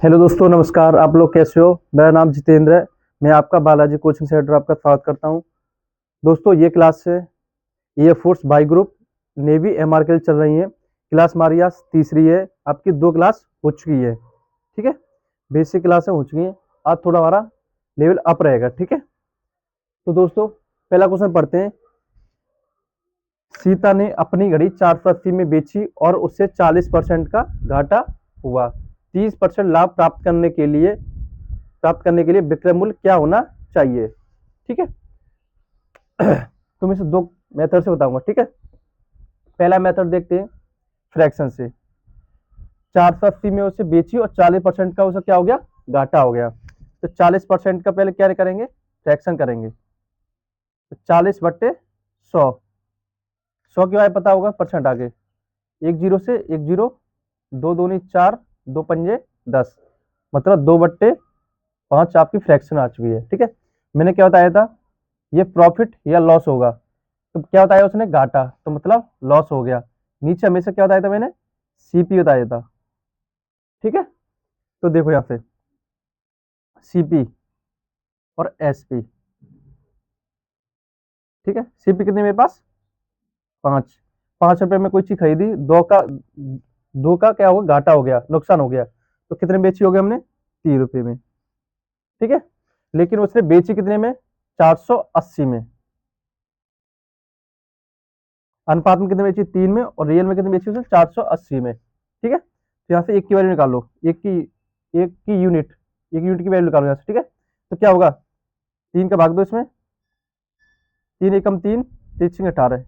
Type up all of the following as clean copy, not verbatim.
Hello दोस्तों, नमस्कार। आप लोग कैसे हो? मेरा नाम जितेंद्र है। मैं आपका बालाजी कोचिंग सेंटर आपका स्वागत करता हूं। दोस्तों, ये क्लास है air force by group navy MR के लिए चल रही है। क्लास हमारी आज तीसरी है। आपकी 2 क्लास हो चुकी है, ठीक है। बेसिक क्लासें हो चुकी हैं। आज थोड़ा हमारा लेवल अप रहेगा, ठीक है। तो दोस्तों, पहला क्वेश्चन पढ़ते हैं। सीता ने अपनी घड़ी 480 में बेची और उससे 40% का घाटा हुआ। 30% लाभ प्राप्त करने के लिए विक्रय मूल्य क्या होना चाहिए, ठीक है। तुम इसे 2 मेथड से बताऊंगा, ठीक है। पहला मेथड देखते हैं फ्रैक्शन से। 480 में उसे बेची और 40% का उसे क्या हो गया, घाटा हो गया। तो 40% का पहले क्या करेंगे, फ्रैक्शन करेंगे। तो 40/100, 100 के बाद पता होगा परसेंट आगे। एक जीरो से एक जीरो, दो दूनी 4, दो पंजे 10, मतलब 2/5 आपकी फ्रैक्शन आ चुकी है, ठीक है। मैंने क्या बताया था, ये प्रॉफिट या लॉस होगा। तो क्या बताया उसने, घाटा, तो मतलब लॉस हो गया। नीचे हमेशा क्या बताया था मैंने, सीपी बताया था, ठीक है। तो देखो यहाँ पे सीपी और एसपी, ठीक है। सीपी कितनी मेरे पास, 5। 5 रुपए में कोई चीज खरीदी, दो का क्या हो गया, घाटा हो गया, नुकसान हो गया। तो कितने में बेची हो गई हमने, 30 रुपए में, ठीक है। लेकिन उसने बेची कितने में, 480 में। अनुपात में कितने बेची, 3 में, और रियल में कितने बेची उसने, 480 में, ठीक है। तो यहाँ से एक की वैल्यू निकालो, एक यूनिट की वैल्यू निकालो यहाँ से, ठीक है। तो क्या होगा, 3 का भाग दो इसमें, 3 एकम 3, 3×18।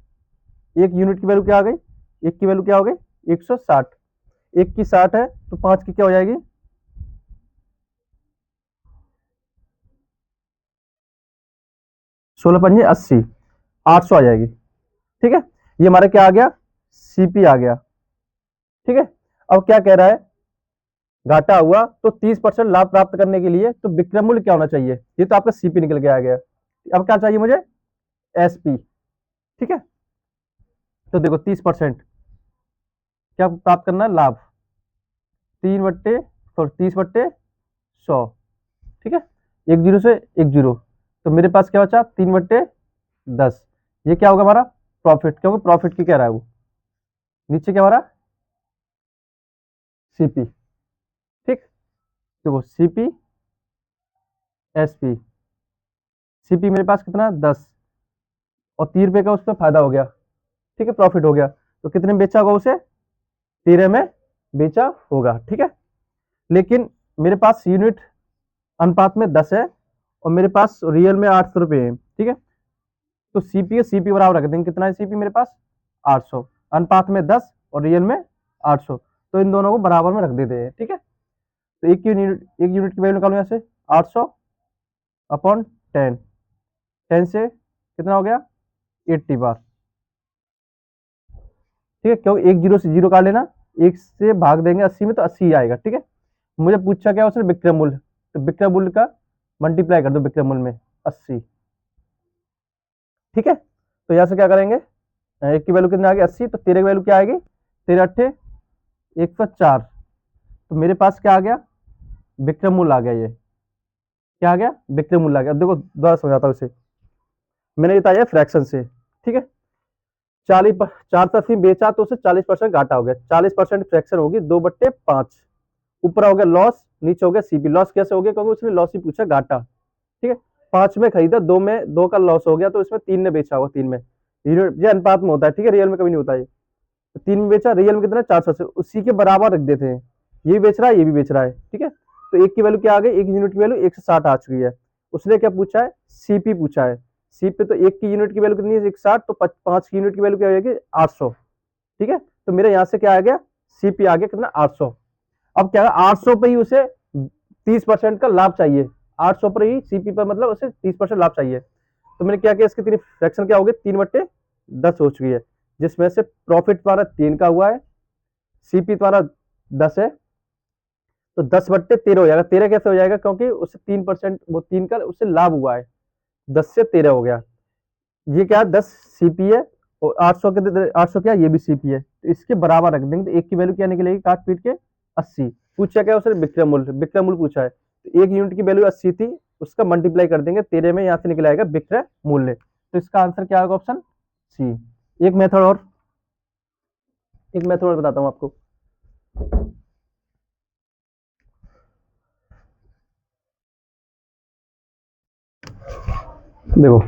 एक यूनिट की वैल्यू क्या आ गई, एक की वैल्यू क्या हो गई, 160। एक की 60 है तो 5 की क्या हो जाएगी, 16×5 = 80, 800 आ जाएगी, ठीक है। ये हमारा क्या आ गया, सीपी आ गया, ठीक है। अब क्या कह रहा है, घाटा हुआ तो 30% लाभ प्राप्त करने के लिए तो विक्रय मूल्य क्या होना चाहिए। ये तो आपका सीपी निकल के आ गया। अब क्या चाहिए मुझे, एसपी, ठीक है। तो देखो 30% क्या प्राप्त करना है, लाभ। 30/100, ठीक है। एक जीरो से एक जीरो, तो मेरे पास क्या बचा, 3/10। ये क्या होगा हमारा प्रॉफिट, क्योंकि प्रॉफिट की कह रहा है वो। नीचे क्या हमारा, सीपी, ठीक। देखो सीपी एसपी, सीपी मेरे पास कितना, 10, और 30 रुपए का उसमें फायदा हो गया, ठीक है, प्रॉफिट हो गया। तो कितने में बेचा होगा उसे, 13 में बेचा होगा, ठीक है। लेकिन मेरे पास यूनिट अनुपात में 10 है और मेरे पास रियल में 800 रुपये है, ठीक है। तो सीपी सीपी बराबर रख देंगे, कितना है सीपी मेरे पास, 800। अनुपात में 10 और रियल में 800, तो इन दोनों को बराबर में रख देते हैं, ठीक है। तो एक यूनिट की वैल्यू निकालो यहाँ से, 800/10, 10 से कितना हो गया, 80 बार, ठीक है। क्योंकि एक जीरो से जीरो काट लेना, एक से भाग देंगे 80 में तो 80 ही आएगा, ठीक है। मुझे पूछा क्या उसने, विक्रय मूल्य, तो विक्रय मूल्य का मल्टीप्लाई कर दो विक्रय मूल्य में 80, ठीक है। तो यहाँ से क्या करेंगे, एक की वैल्यू कितनी आ गई, 80, तो 13 की वैल्यू क्या आएगी, 13×8 = 104। तो मेरे पास क्या आ गया, विक्रय मूल्य आ गया। ये क्या आ गया, विक्रय मूल्य आ गया। अब देखो दोबारा समझाता हूँ इसे। मैंने बताया फ्रैक्शन से, ठीक है। 480 बेचा तो उसे 40% घाटा हो गया, 40% फ्रैक्शन होगी 2/5। ऊपर हो गया लॉस, नीचे हो गया सीपी। लॉस कैसे हो गया, क्योंकि उसने लॉस ही पूछा, घाटा, ठीक है। 5 में खरीदा, 2 का लॉस हो गया, तो इसमें 3 ने बेचा होगा, 3 में। ये अनुपात में होता है, ठीक है, रियल में कभी नहीं होता है। तो 3 में बेचा, रियल में कितना, 400 से उसी के बराबर रख देते हैं। ये भी बेच रहा है, ये भी बेच रहा है, ठीक है। तो एक की वैल्यू क्या आ गई, एक यूनिट की वैल्यू 160 आ चुकी है। उसने क्या पूछा है, सीपी पूछा है। सीपी तो एक की यूनिट की वैल्यू कितनी है, 160, तो 5 की यूनिट की वैल्यू क्या हो जाएगी, 800, ठीक है। तो मेरे यहाँ से क्या आ गया, सीपी आ गया कितना, 800। अब क्या है, 800 पे ही उसे 30% का लाभ चाहिए। 800 पर ही सीपी पर मतलब उसे 30% लाभ चाहिए। तो मैंने क्या किया, इसकी तीन फ्रैक्शन क्या हो गई, 3/10 हो चुकी है, जिसमें से प्रॉफिट तुम्हारा 3 का हुआ है, सीपी तुम्हारा 10 है, तो 10/13 हो जाएगा। 13 कैसे हो जाएगा, क्योंकि उससे 3%, वो 3 का उससे लाभ हुआ है, 10 से 13 हो गया। ये क्या है, 10 सीपी है, और 800 क्या, ये भी सीपी है, तो इसके बराबर रख देंगे। तो एक की वैल्यू क्या निकलेगी, काट पीट के 80। पूछा क्या उसने, विक्रय मूल्य, विक्रय मूल्य पूछा है। तो एक यूनिट की वैल्यू 80 थी, उसका मल्टीप्लाई कर देंगे 13 में, यहाँ से निकल आएगा विक्रय मूल्य। तो इसका आंसर क्या होगा, ऑप्शन सी। एक मेथड और, एक मेथड और बताता हूँ आपको। देखो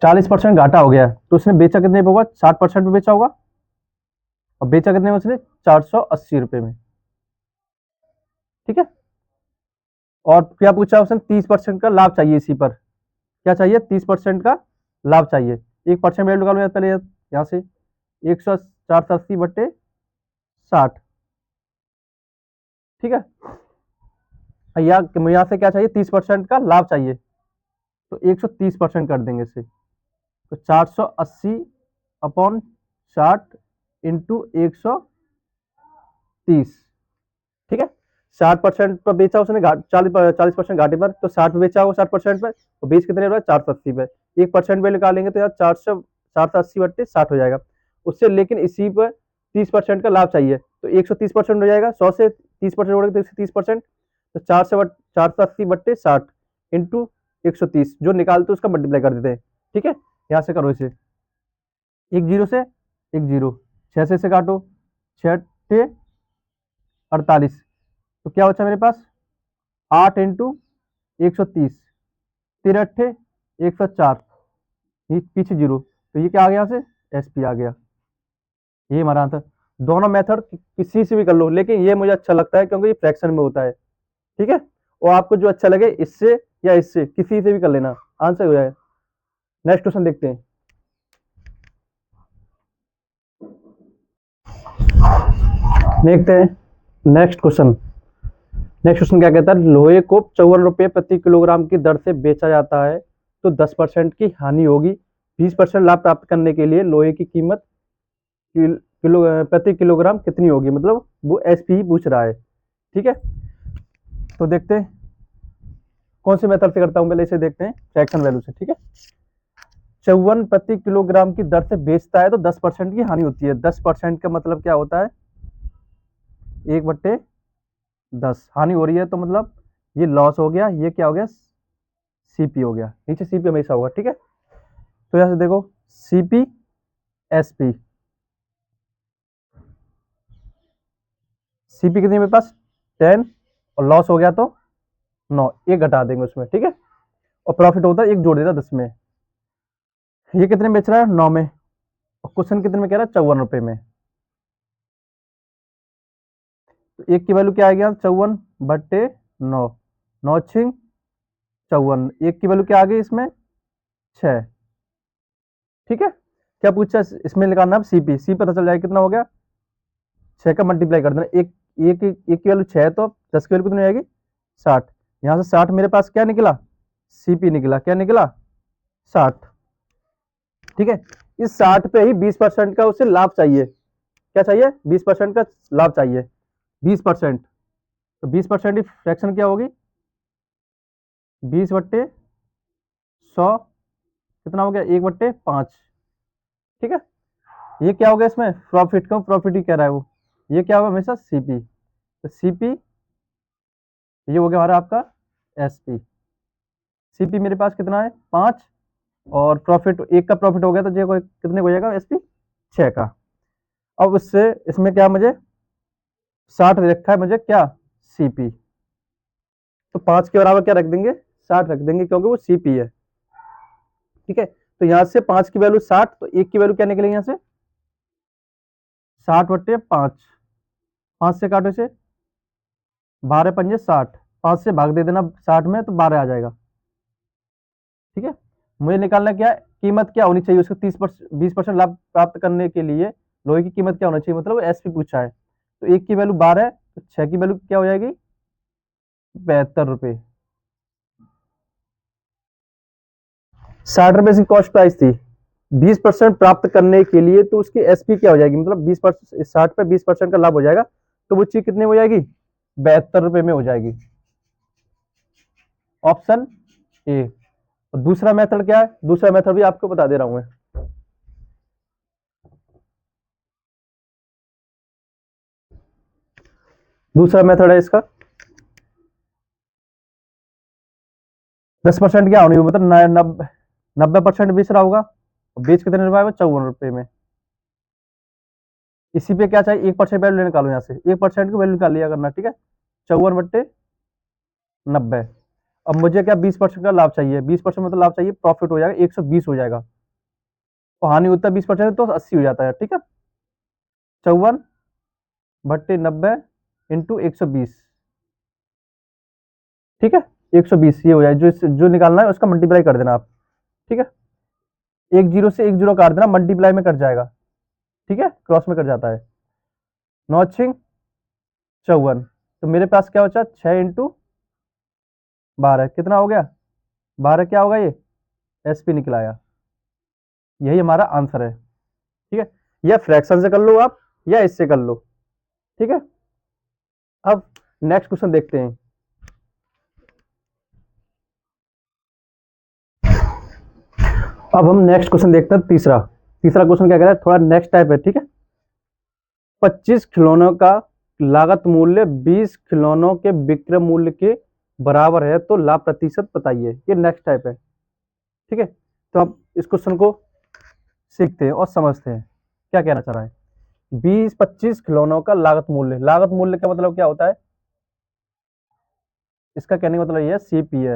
40% घाटा हो गया है, तो उसने बेचा कितने पे होगा, 60% पे बेचा होगा, और बेचा कितने में उसने, 480 रुपए में। ठीक है, और क्या पूछा उसने, 30% का लाभ चाहिए इसी पर। क्या चाहिए, 30% का लाभ चाहिए। 1% वैल्यू निकालो पहले यहाँ से, 100 480 बट्टे 60। ठीक है, यहाँ से क्या चाहिए, 30% का लाभ चाहिए, तो 130% कर देंगे इसे। तो 480/60 इंटू 130। ठीक है, 60% पर बेचा उसने, 40% घाटे पर, तो 60 पे बेचा होगा, 60% पर, तो बेच कितने रहा है, 480 पे। 1% पे निकालेंगे तो यार 480/60 हो जाएगा उससे, लेकिन इसी पर 30% का लाभ चाहिए, तो 130% हो जाएगा। 100 से 30% जोड़ेंगे तो 130%, तो 480/60 इंटू 130 जो निकालते उसका मल्टीप्लाई कर देते हैं। ठीक है, यहाँ से करो इसे, एक जीरो से एक जीरो, 6 से काटो, 6×8 = 48, तो क्या बचा मेरे पास, 8×130, 13×8 = 104, ये पीछे जीरो, तो ये क्या आ गया, यहाँ से एसपी आ गया। ये हमारा आंसर। दोनों मेथड किसी से भी कर लो, लेकिन ये मुझे अच्छा लगता है क्योंकि ये फ्रैक्शन में होता है। ठीक है, और आपको जो अच्छा लगे, इससे या इससे किसी से भी कर लेना, आंसर हो जाए। नेक्स्ट क्वेश्चन देखते हैं। देखते हैं नेक्स्ट क्वेश्चन। नेक्स्ट क्वेश्चन क्या कहता है, लोहे को 54 रुपये प्रति किलोग्राम की दर से बेचा जाता है, तो 10% की हानि होगी। 20% लाभ प्राप्त करने के लिए लोहे की कीमत प्रति किलोग्राम कितनी होगी, मतलब वो एसपी पूछ रहा है। ठीक है, तो देखते हैं कौन से मेथड से करता हूं, पहले इसे देखते हैं फ्रैक्शन वैल्यू से। ठीक है, 54 प्रति किलोग्राम की दर से बेचता है तो 10% की हानि होती है। 10% का मतलब क्या होता है, 1/10 हानि हो रही है, तो मतलब ये लॉस हो गया, ये क्या हो गया, सीपी हो गया। नीचे सीपी हमेशा होगा। ठीक है, तो यहां से देखो, सीपी एसपी, सीपी कितनी है मेरे पास, 10, और लॉस हो गया तो 9, एक घटा देंगे उसमें। ठीक है, और प्रॉफिट होता है, एक जोड़ देता 10 में। ये कितने में बेच रहा है, 9 में, और क्वेश्चन कितने में कह रहा है, 54 रुपए में। तो एक की वैल्यू क्या आएगी, 54/9, 9×6 = 54। एक की वैल्यू क्या आ गई इसमें, 6। ठीक है, क्या पूछा इसमें निकालना है, सीपी, सी पता चल जाएगा कितना हो गया, 6 का मल्टीप्लाई कर देना। एक एक एक की वैल्यू 6 है, तो 10 की वैल्यू कितनी आएगी, 60। यहाँ से 60 मेरे पास क्या निकला, सीपी निकला, क्या निकला, 60। ठीक है, इस 60 पे ही 20% का उसे लाभ चाहिए। क्या चाहिए, 20% का लाभ चाहिए, 20%। तो 20% की फ्रैक्शन क्या होगी, 20/100, कितना हो गया, 1/5। ठीक है, ये क्या हो गया, इसमें प्रॉफिट, क्यों प्रॉफिट ही कह रहा है वो, ये क्या होगा हमेशा सीपी। तो सीपी ये हो गया हमारा आपका एसपी। सीपी मेरे पास कितना है, 5, और प्रॉफिट एक का प्रॉफिट हो गया, तो जो कितने को हो जाएगा एसपी, 6 का। अब उससे इसमें क्या, मुझे 60 दे रखा है, मुझे क्या, सीपी, तो 5 के बराबर क्या रख देंगे, 60 रख देंगे, क्योंकि वो सीपी है। ठीक है, तो यहां से 5 की वैल्यू 60, तो एक की वैल्यू क्या निकलेगी यहां से, 60/5। 5 से काटो इसे, 12×5 = 60, 5 से भाग दे देना 60 में, तो 12 आ जाएगा। ठीक है, मुझे निकालना क्या है, कीमत क्या होनी चाहिए उसको, 20% लाभ प्राप्त करने के लिए लोहे की कीमत क्या होना चाहिए, मतलब एसपी पूछा है। तो एक की वैल्यू 12 है, तो 6 की वैल्यू क्या हो जाएगी, 72 रुपये। 60 रुपए की कॉस्ट प्राइस थी, 20% प्राप्त करने के लिए, तो उसकी एसपी क्या हो जाएगी, मतलब 20%, 60 पे 20% का लाभ हो जाएगा, तो वो चीज कितने हो जाएगी, 72 रुपए में हो जाएगी। Option A. दूसरा मेथड क्या है, दूसरा मेथड भी आपको बता दे रहा हूं मैं। दूसरा मेथड है इसका, 10% क्या होनी, मतलब 90% बेच रहा होगा, और बेच कितने रुपए में, 54 रुपए में। इसी पे क्या चाहिए, 1% वैल्यू निकालो, यहाँ से 1% की वैल्यू निकाल लिया करना, ठीक है। 54/90। अब मुझे क्या 20% का लाभ चाहिए, 20% मतलब लाभ चाहिए, प्रॉफिट हो जाएगा 120 हो जाएगा, तो हानि होता है 20% तो 80 हो जाता है, ठीक है। 54/90 इंटू 120, ठीक है। 120 ये हो जाए, जो निकालना है उसका मल्टीप्लाई कर देना आप, ठीक है। एक जीरो से एक जीरो काट देना, मल्टीप्लाई में कट जाएगा, ठीक है, क्रॉस में कट जाता है। 9×54, तो मेरे पास क्या बचा, 6×12 कितना हो गया, 12 क्या होगा ये, एसपी निकल आया। यही हमारा आंसर है, ठीक है। या फ्रैक्शन से कर लो आप, या इससे कर लो, ठीक है। अब नेक्स्ट क्वेश्चन देखते हैं। अब हम नेक्स्ट क्वेश्चन देखते हैं, तीसरा। तीसरा क्वेश्चन क्या कह रहा है, थोड़ा नेक्स्ट टाइप है, ठीक है। 25 खिलौनों का लागत मूल्य 20 खिलौनों के विक्रय मूल्य के बराबर है, तो लाभ प्रतिशत बताइए। ये नेक्स्ट टाइप है, ठीक है। तो अब इस क्वेश्चन को सीखते हैं और समझते हैं क्या कहना चाह रहा है। 20-25 खिलौनों का लागत मूल्य, लागत मूल्य का मतलब क्या होता है, इसका कहने का मतलब ये है, सीपी है,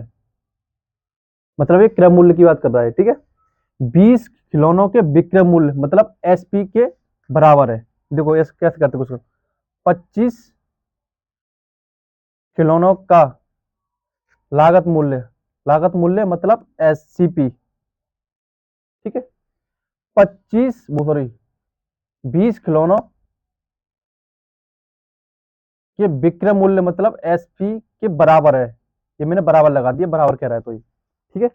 मतलब ये क्रय मूल्य की बात कर रहा है, ठीक है। 20 खिलौनों के विक्रय मूल्य मतलब एसपी के बराबर है। देखो ऐसे कैसे करते हैं, 25 खिलौनों का लागत मूल्य, लागत मूल्य मतलब एससीपी, ठीक है। 25 सॉरी 20 खिलौनों के विक्रय मूल्य मतलब एसपी के बराबर है, ये मैंने बराबर लगा दिया, बराबर कह रहा है तो ये, ठीक है।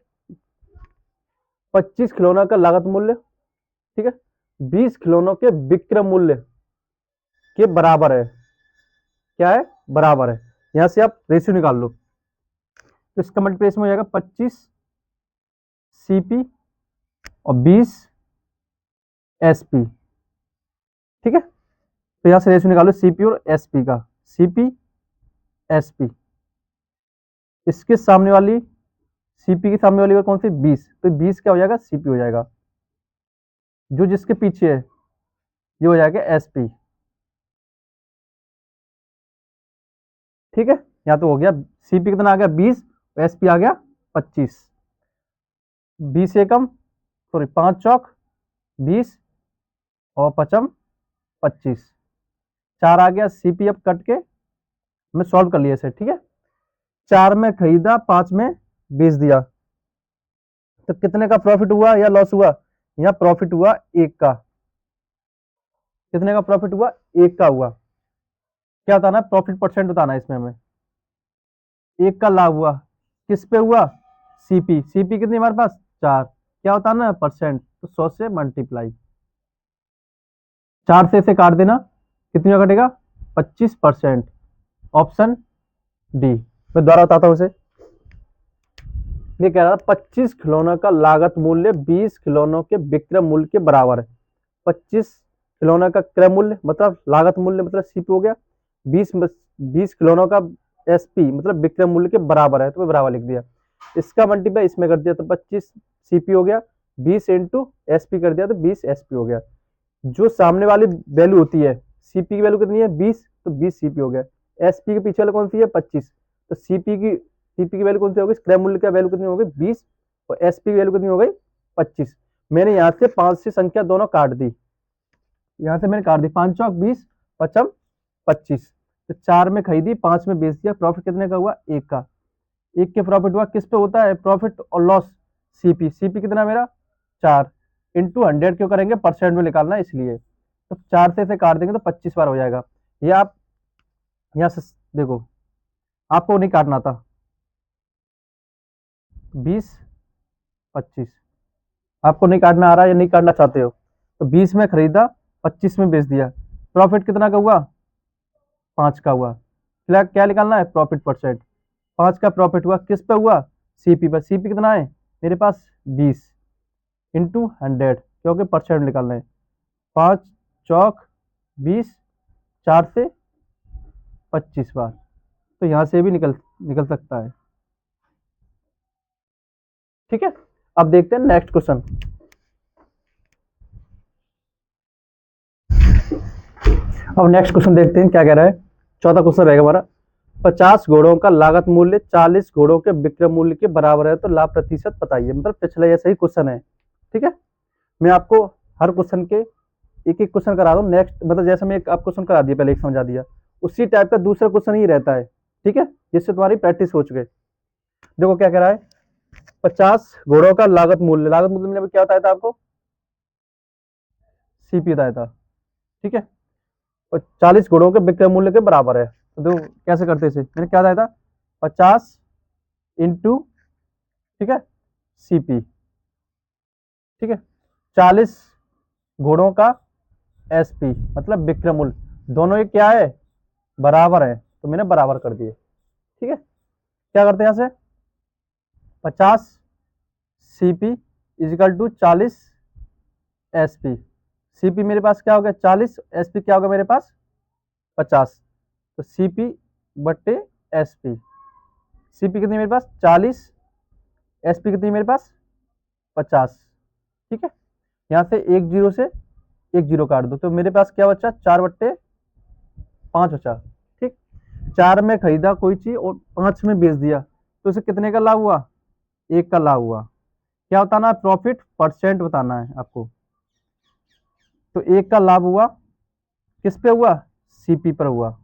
25 खिलौनों का लागत मूल्य, ठीक है, 20 खिलौनों के विक्रय मूल्य के बराबर है, क्या है, बराबर है। यहां से आप रेशियो निकाल लो, तो इसका मल्टीप्लिकेशन हो जाएगा 25 सीपी और 20 एसपी, ठीक है। तो यहां से रेशियो निकालो सीपी और एसपी का, सीपी एसपी, इसके सामने वाली, सीपी के सामने वाली कौन सी, 20, तो 20 क्या हो जाएगा, सीपी हो जाएगा। जो जिसके पीछे है ये हो जाएगा एसपी, ठीक है। यहाँ तो हो गया, सीपी कितना आ गया 20, एसपी आ गया 25। 20 एकम सॉरी 5 चौक 20 और 5×25, 4 आ गया। सीपी अब कट के मैं सॉल्व कर लिया इसे, ठीक है। 4 में खरीदा, 5 में बेच दिया, तो कितने का प्रॉफिट हुआ या लॉस हुआ, यहाँ प्रॉफिट हुआ 1 का। कितने का प्रॉफिट हुआ, 1 का हुआ। क्या बताना है, प्रॉफिट परसेंट बताना है इसमें हमें। 1 का लाभ हुआ, किस पे हुआ, सीपी, सीपी कितनी हमारे पास 4, क्या होता है ना परसेंट, तो 100 से मल्टीप्लाई, 4 से इसे काट देना, कितनी का कटेगा, 25%। Option D. मैं दोबारा बताता हूँ इसे। ये कह रहा था 25 खिलौनों का लागत मूल्य 20 खिलौनों के विक्रय मूल्य के बराबर है। 25 खिलौनों का क्रय मूल्य मतलब लागत मूल्य मतलब सीपी हो गया, 20 खिलौनों का एसपी मतलब विक्रय मूल्य के बराबर है, तो मैं बराबर लिख दिया। इसका मल्टीप्लाई इसमें कर दिया तो 25 सीपी हो गया, 20 इंटू एसपी कर दिया तो 20 एसपी हो गया। जो सामने वाली वैल्यू होती है, सीपी की वैल्यू कितनी है 20, तो 20 सीपी हो गया। एसपी के पीछे वाले कौन सी है 25, तो सीपी की वैल्यू कौन सी होगी, क्रय मूल्य का वैल्यू कितनी होगी 20, और एसपी की वैल्यू कितनी हो गई 25। मैंने यहाँ से 5 से संख्या दोनों काट दी, यहाँ से मैंने काट दी, 5×4 = 20, 5×25, तो 4 में खरीदी, 5 में बेच दिया, प्रॉफिट कितने का हुआ 1 का। 1 के प्रॉफिट हुआ, किस पे होता है प्रॉफिट और लॉस, सीपी, सीपी कितना मेरा 4 इंटू 100 क्यों करेंगे, परसेंट में निकालना है इसलिए, तो 4 से इसे काट देंगे तो 25 बार हो जाएगा। ये आप यहाँ से देखो, आपको नहीं काटना था, 20-25 आपको नहीं काटना आ रहा है या नहीं काटना चाहते हो, तो 20 में खरीदा, 25 में बेच दिया, प्रॉफिट कितना का हुआ 5 का हुआ। क्या क्या निकालना है, प्रॉफिट परसेंट। 5 का प्रॉफिट हुआ, किस पे हुआ, सीपी पर, सीपी कितना है मेरे पास 20 इंटू 100, क्योंकि परसेंट निकालना है। 5×4 = 20, 4 से 25 बार। तो यहां से भी निकल निकल सकता है। ठीक है, अब देखते हैं नेक्स्ट क्वेश्चन। अब नेक्स्ट क्वेश्चन देखते हैं क्या कह रहा है। चौथा क्वेश्चन रहेगा हमारा, 50 घोड़ों का लागत मूल्य 40 घोड़ों के विक्रय मूल्य के बराबर है तो लाभ प्रतिशत बताइए। मतलब पिछला ऐसा ही क्वेश्चन है। ठीक है, मैं आपको हर क्वेश्चन के एक एक क्वेश्चन करा दूं। नेक्स्ट मतलब जैसे मैं एक आप क्वेश्चन करा दिया, पहले एक समझा दिया, उसी टाइप का दूसरा क्वेश्चन ही रहता है। ठीक है, जिससे तुम्हारी प्रैक्टिस हो चुके। देखो क्या कह रहा है, 50 घोड़ों का लागत मूल्य में क्या बताया था आपको, सीपी बताया था। ठीक है, और 40 घोड़ों के विक्रय मूल्य के बराबर है। तो देखो कैसे करते इसे, मैंने क्या बताया था, 50 इंटू, ठीक है, सीपी। ठीक है, 40 घोड़ों का एसपी मतलब विक्रय मूल्य, दोनों ये क्या है, बराबर है, तो मैंने बराबर कर दिए। ठीक है, क्या करते हैं यहां से, 50 CP is equal to 40 SP. CP मेरे पास क्या हो गया 40, एसपी क्या होगा मेरे पास 50। तो सीपी बट्टे एसपी, सीपी कितनी मेरे पास 40, एसपी कितनी मेरे पास 50। ठीक है, यहाँ से एक जीरो से एक जीरो काट दो तो मेरे पास क्या बचा 4/5 बचा। ठीक, 4 में खरीदा कोई चीज और 5 में बेच दिया तो इसे कितने का लाभ हुआ, 1 का लाभ हुआ। क्या बताना है, प्रॉफिट परसेंट बताना है आपको। तो 1 का लाभ हुआ, किस पे हुआ, सीपी पर हुआ।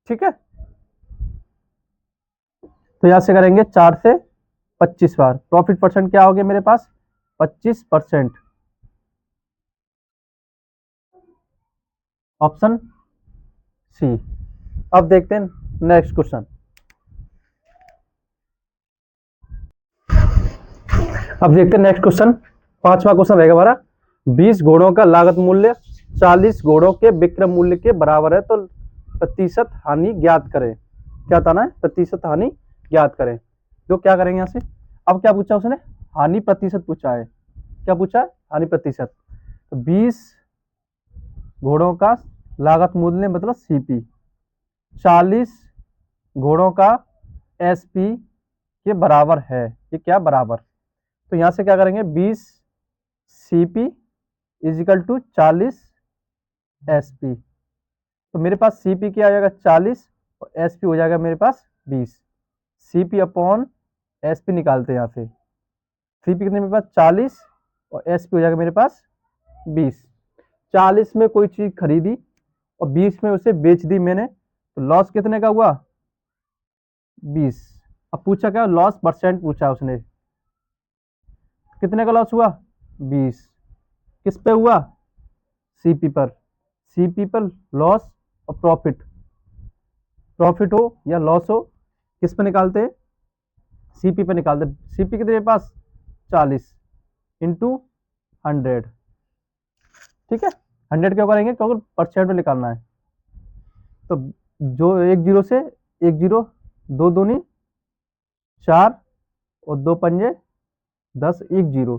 ठीक है, तो यहां से करेंगे 4 से 25 बार, प्रॉफिट परसेंट क्या हो गया मेरे पास 25%। Option C. अब देखते हैं नेक्स्ट क्वेश्चन। अब देखते हैं नेक्स्ट क्वेश्चन, पांचवा क्वेश्चन रहेगा हमारा, 20 घोड़ों का लागत मूल्य 40 घोड़ों के विक्रय मूल्य के बराबर है तो प्रतिशत हानि ज्ञात करें। क्या बताना है, प्रतिशत हानि ज्ञात करें। तो क्या करेंगे यहां से, अब क्या पूछा उसने, हानि प्रतिशत पूछा है। क्या पूछा, हानि प्रतिशत। तो 20 घोड़ों का लागत मूल्य मतलब सीपी, 40 घोड़ों का एसपी के बराबर है, ये क्या बराबर। तो यहां से क्या करेंगे 20 सीपी इजिकल टू 40 एसपी। तो मेरे पास सीपी क्या आ जाएगा 40 और एसपी हो जाएगा मेरे पास 20। सीपी अपॉन एसपी निकालते हैं यहाँ से, सीपी कितने मेरे पास 40 और एसपी हो जाएगा मेरे पास 20। 40 में कोई चीज खरीदी और 20 में उसे बेच दी मैंने, तो लॉस कितने का हुआ 20। अब पूछा क्या, लॉस परसेंट पूछा उसने, कितने का लॉस हुआ 20। किस पे हुआ, सीपी पर। सीपी पर लॉस और प्रॉफिट, प्रॉफिट हो या लॉस हो किस पे निकालते हैं, सीपी पे निकालते। सीपी कितने मेरे पास 40 इंटू 100। ठीक है, 100 क्यों करेंगे, क्योंकि परसेंट में निकालना है। तो जो एक जीरो से एक जीरो, दो दूनी 4 और दो पंजे 10, एक जीरो,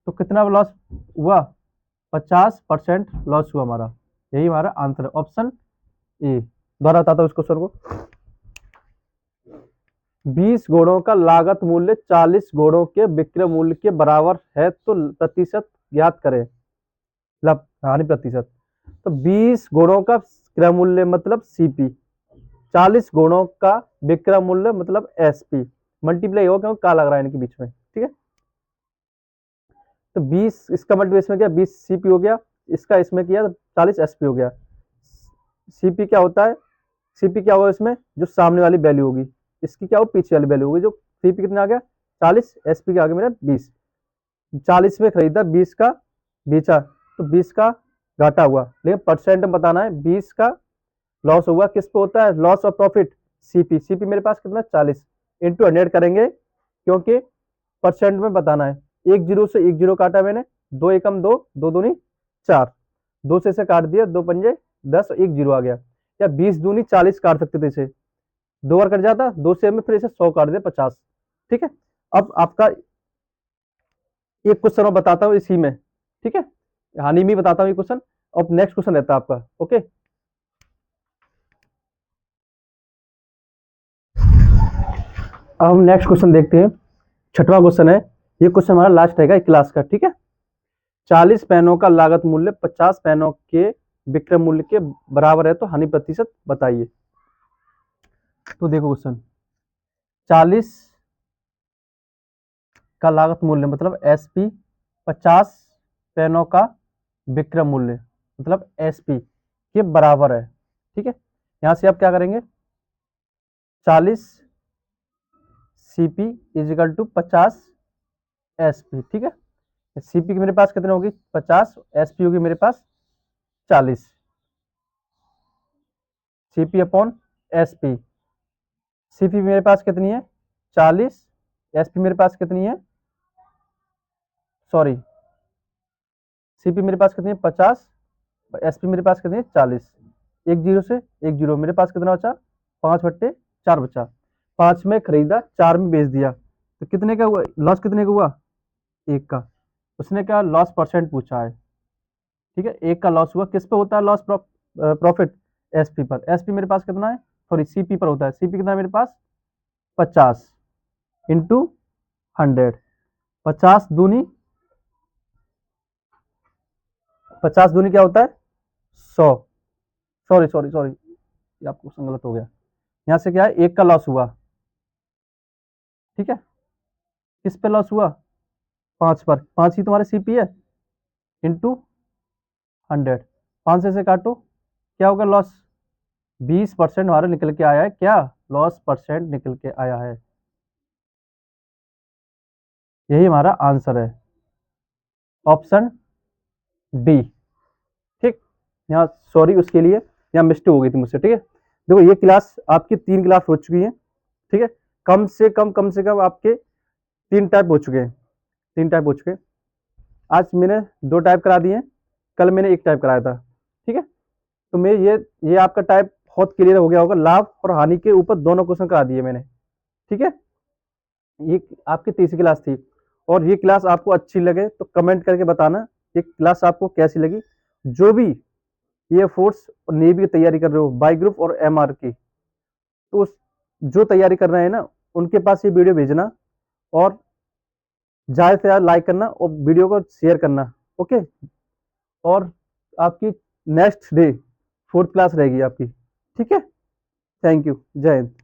तो कितना लॉस हुआ 50% लॉस हुआ हमारा। यही हमारा आंसर है, ऑप्शन ए। दोबारा बताता हूँ इस क्वेश्चन को, 20 घोड़ों का लागत मूल्य 40 घोड़ों के विक्रय मूल्य के बराबर है तो प्रतिशत ज्ञात करें, लाभ हानि प्रतिशत। तो 20 घोड़ों का क्रय मूल्य मतलब सीपी, 40 घोड़ों का विक्रय मूल्य मतलब एसपी, मल्टीप्लाई हो क्योंकि का लग रहा है इनके बीच में। ठीक है, तो 20 इसका मल्टीप्लिकेशन किया 20 सीपी हो गया, इसका इसमें किया तो 40 एसपी हो गया। सीपी क्या होता है, सीपी क्या होगा इसमें जो सामने वाली वैल्यू होगी, इसकी क्या हो पीछे वाली वैल्यू होगी। जो सीपी कितना आ गया 40, एसपी के आगे मेरा 20। 40 में खरीदा 20 का बेचा तो 20 का घाटा हुआ, लेकिन परसेंट में बताना है 20 का लॉस हुआ। किस पे होता है लॉस और प्रॉफिट, सीपी। सीपी मेरे पास कितना 40 इंटू 100 करेंगे क्योंकि परसेंट में बताना है। एक जीरो से एक जीरो काटा मैंने, दो एकम दो, दो दूनी 4, दो से काट दिया, दो पंजे 10, एक जीरो आ गया। या 20 दूनी 40 काट सकते थे इसे, दो बार कट जाता, दो से में फिर इसे 100 काट दे 50। ठीक है, अब आपका एक क्वेश्चन और बताता हूँ इसी में। ठीक है, हानि में बताता हूँ ये क्वेश्चन। अब नेक्स्ट क्वेश्चन रहता है आपका, ओके। अब हम नेक्स्ट क्वेश्चन देखते हैं। छठवां क्वेश्चन है, ये क्वेश्चन हमारा लास्ट रहेगा एक क्लास का, ठीक है। 40 पेनों का लागत मूल्य 50 पेनों के विक्रय मूल्य के बराबर है तो हानि प्रतिशत बताइए। तो देखो क्वेश्चन, 40 का लागत मूल्य मतलब एसपी, 50 पेनों का विक्रय मूल्य मतलब एसपी के बराबर है, ठीक है। यहां से आप क्या करेंगे, 40 सीपी इजिकल टू 50 एसपी, ठीक है। सीपी की मेरे पास कितने होगी 50, एसपी होगी मेरे पास 40, सीपी अपॉन एसपी। सीपी मेरे पास कितनी है 40, एसपी मेरे पास कितनी है, सॉरी, सीपी मेरे पास कितनी है 50, एसपी मेरे पास कितनी है 40। एक जीरो से एक जीरो, मेरे पास कितना बचा 5/4 बचा। 5 में खरीदा, 4 में बेच दिया, तो कितने का हुआ लॉस, कितने का हुआ 1 का। उसने क्या लॉस परसेंट पूछा है, ठीक है। 1 का लॉस हुआ, किस पे होता है लॉस प्रॉफिट, एसपी पर। एसपी मेरे पास कितना है, सॉरी सीपी पर होता है। सीपी कितना है मेरे पास 50 इंटू 100, 50 दूनी, 50 दूनी क्या होता है 100, सॉरी सॉरी सॉरी, ये आपको क्वेश्चन गलत हो गया। यहाँ से क्या है 1 का लॉस हुआ, ठीक है। किस पे लॉस हुआ 5 पर, 5 ही तुम्हारे सीपी है इंटू 100, 5 से काटो, क्या होगा लॉस, 20% हमारा निकल के आया है, क्या लॉस परसेंट निकल के आया है। यही हमारा आंसर है, ऑप्शन डी, ठीक। यहाँ सॉरी उसके लिए, यहाँ मिस्टेक हो गई थी मुझसे, ठीक है। देखो ये क्लास आपकी 3 क्लास हो चुकी है, ठीक है। कम से कम आपके 3 टाइप हो चुके हैं, 3 टाइप हो चुके हैं। आज मैंने 2 टाइप करा दिए, कल मैंने 1 टाइप कराया था, ठीक है। तो मैं ये आपका टाइप बहुत क्लियर हो गया होगा, लाभ और हानि के ऊपर दोनों क्वेश्चन करा दिए मैंने, ठीक है। ये आपकी तीसरी क्लास थी, और ये क्लास आपको अच्छी लगे तो कमेंट करके बताना ये क्लास आपको कैसी लगी। जो भी ये फोर्स और नेवी की तैयारी कर रहे हो, बाई ग्रुप और एमआर की, तो जो तैयारी कर रहे हैं ना उनके पास ये वीडियो भेजना, और ज़्यादा से ज़्यादा लाइक करना और वीडियो को शेयर करना, ओके। और आपकी नेक्स्ट डे 4th क्लास रहेगी आपकी, ठीक है। थैंक यू, जय हिंद।